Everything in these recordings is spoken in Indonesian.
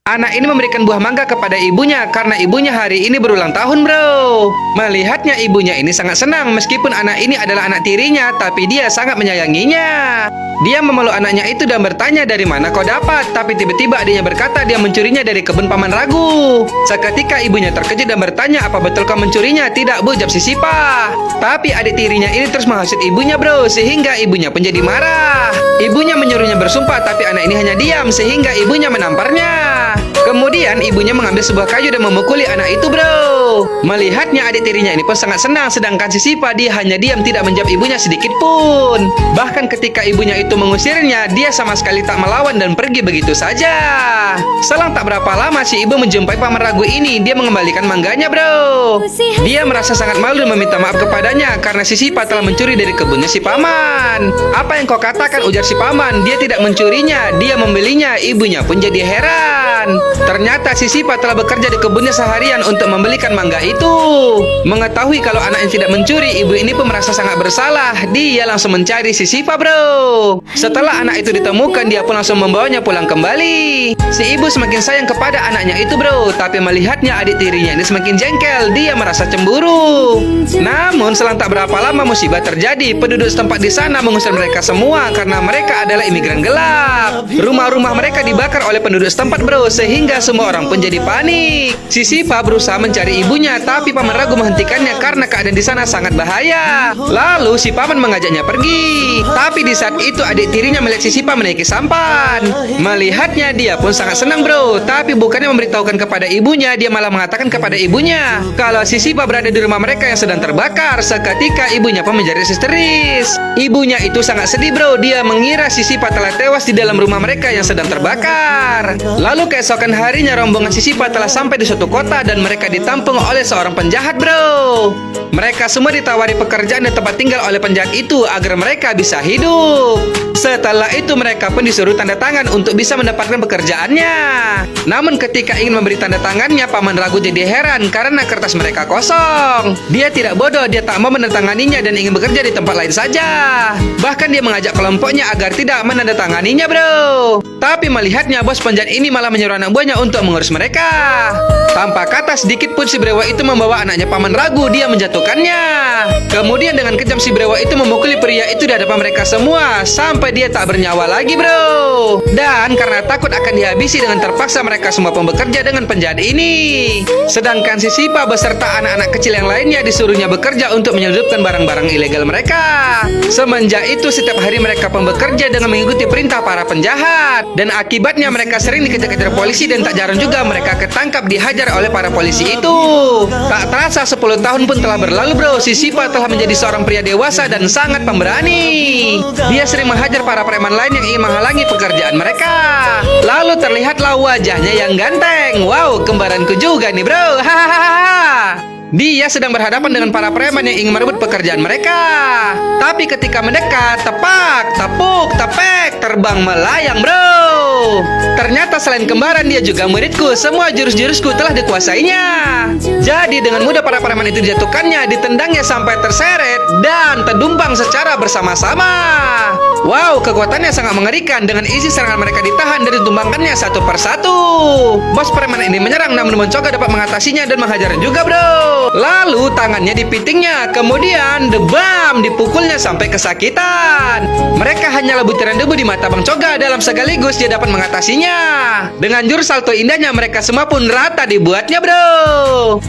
Anak ini memberikan buah mangga kepada ibunya karena ibunya hari ini berulang tahun, bro. Melihatnya ibunya ini sangat senang meskipun anak ini adalah anak tirinya, tapi dia sangat menyayanginya. Dia memeluk anaknya itu dan bertanya, dari mana kau dapat? Tapi tiba-tiba adiknya berkata dia mencurinya dari kebun Paman Ragu. Seketika ibunya terkejut dan bertanya, apa betul kau mencurinya? Tidak, Bu, jawab si Sipa. Tapi adik tirinya ini terus menghasut ibunya, bro, sehingga ibunya pun jadi marah. Ibunya menyuruhnya bersumpah, tapi anak ini hanya diam sehingga ibunya menamparnya. Kemudian ibunya mengambil sebuah kayu dan memukuli anak itu, bro. Melihatnya adik tirinya ini pun sangat senang, sedangkan si Sipa dia hanya diam tidak menjawab ibunya sedikit pun. Bahkan ketika ibunya itu mengusirnya, dia sama sekali tak melawan dan pergi begitu saja. Selang tak berapa lama si ibu menjumpai Paman Ragu ini, dia mengembalikan mangganya, bro. Dia merasa sangat malu dan meminta maaf kepadanya karena si Sipa telah mencuri dari kebunnya si Paman. Apa yang kau katakan, ujar si Paman, dia tidak mencurinya, dia membelinya. Ibunya pun jadi heran. Ternyata si Sipa telah bekerja di kebunnya seharian untuk membelikan mangga itu. Mengetahui kalau anaknya tidak mencuri, ibu ini pun merasa sangat bersalah. Dia langsung mencari si Sipa, bro. Setelah anak itu ditemukan, dia pun langsung membawanya pulang kembali. Si ibu semakin sayang kepada anaknya itu, bro. Tapi melihatnya adik tirinya ini semakin jengkel, dia merasa cemburu. Namun selang tak berapa lama musibah terjadi. Penduduk setempat di sana mengusir mereka semua karena mereka adalah imigran gelap. Rumah-rumah mereka dibakar oleh penduduk setempat, bro, sehingga semua orang pun jadi panik. Si Sipa berusaha mencari ibunya, tapi Paman Ragu menghentikannya karena keadaan di sana sangat bahaya. Lalu si Paman mengajaknya pergi. Tapi di saat itu adik tirinya melihat si Sipa menaiki sampan. Melihatnya dia pun sangat senang, bro. Tapi bukannya memberitahukan kepada ibunya, dia malah mengatakan kepada ibunya kalau si Sipa berada di rumah mereka yang sedang terbakar. Seketika ibunya pun menjadi histeris. Ibunya itu sangat sedih, bro. Dia mengira si Sipa telah tewas di dalam rumah mereka yang sedang terbakar. Lalu keesokan harinya rombongan si Sipa telah sampai di suatu kota dan mereka ditampung oleh seorang penjahat, bro. Mereka semua ditawari pekerjaan dan tempat tinggal oleh penjahat itu agar mereka bisa hidup. Setelah itu mereka pun disuruh tanda tangan untuk bisa mendapatkan pekerjaannya. Namun ketika ingin memberi tanda tangannya, Paman Ragu jadi heran karena kertas mereka kosong. Dia tidak bodoh, dia tak mau menandatanganinya dan ingin bekerja di tempat lain saja. Bahkan dia mengajak kelompoknya agar tidak menandatanganinya, bro. Tapi melihatnya bos penjahat ini malah menyuruh anak buahnya untuk mengurus mereka. Tanpa kata sedikit pun si Brewa itu membawa anaknya Paman Ragu, dia menjatuhkannya. Kemudian dengan kejam si Brewa itu memukuli pria itu di hadapan mereka semua sampai dia tak bernyawa lagi, bro. Dan karena takut akan dihabisi, dengan terpaksa mereka semua pun bekerja dengan penjahat ini. Sedangkan si Sipa beserta anak-anak kecil yang lainnya disuruhnya bekerja untuk menyelundupkan barang-barang ilegal mereka. Semenjak itu setiap hari mereka pun bekerja dengan mengikuti perintah para penjahat. Dan akibatnya mereka sering dikejar-kejar polisi dan tak jarang juga mereka ketangkap dihajar oleh para polisi itu. Tak terasa 10 tahun pun telah berlalu, bro. Si Sipa telah menjadi seorang pria dewasa dan sangat pemberani. Dia sering menghajar para preman lain yang ingin menghalangi pekerjaan mereka. Lalu terlihatlah wajahnya yang ganteng. Wow, kembaranku juga nih, bro. Hahaha. Dia sedang berhadapan dengan para preman yang ingin merebut pekerjaan mereka. Tapi ketika mendekat, tepak, tepuk, tepek, terbang melayang, bro. Ternyata selain kembaran, dia juga muridku. Semua jurus-jurusku telah dikuasainya. Jadi dengan mudah para preman itu dijatuhkannya, ditendangnya sampai terseret dan terdumpang secara bersama-sama. Wow, kekuatannya sangat mengerikan. Dengan isi serangan mereka ditahan dan ditumbangkannya satu persatu. Bos preman ini menyerang, namun mencoba dapat mengatasinya dan menghajar juga, bro. Lalu tangannya dipitingnya, kemudian debam dipukulnya sampai kesakitan. Mereka hanyalah butiran debu di mata Bang Coga. Dalam sekaligus dia dapat mengatasinya. Dengan jurus salto indahnya mereka semua pun rata dibuatnya, bro.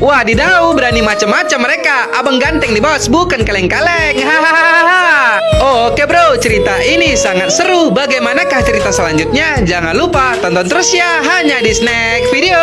Wadidaw, berani macam-macam mereka. Abang ganteng nih, bos, bukan kaleng-kaleng. Hahaha. Oke, bro, cerita ini sangat seru. Bagaimanakah cerita selanjutnya? Jangan lupa tonton terus ya, hanya di Snack Video.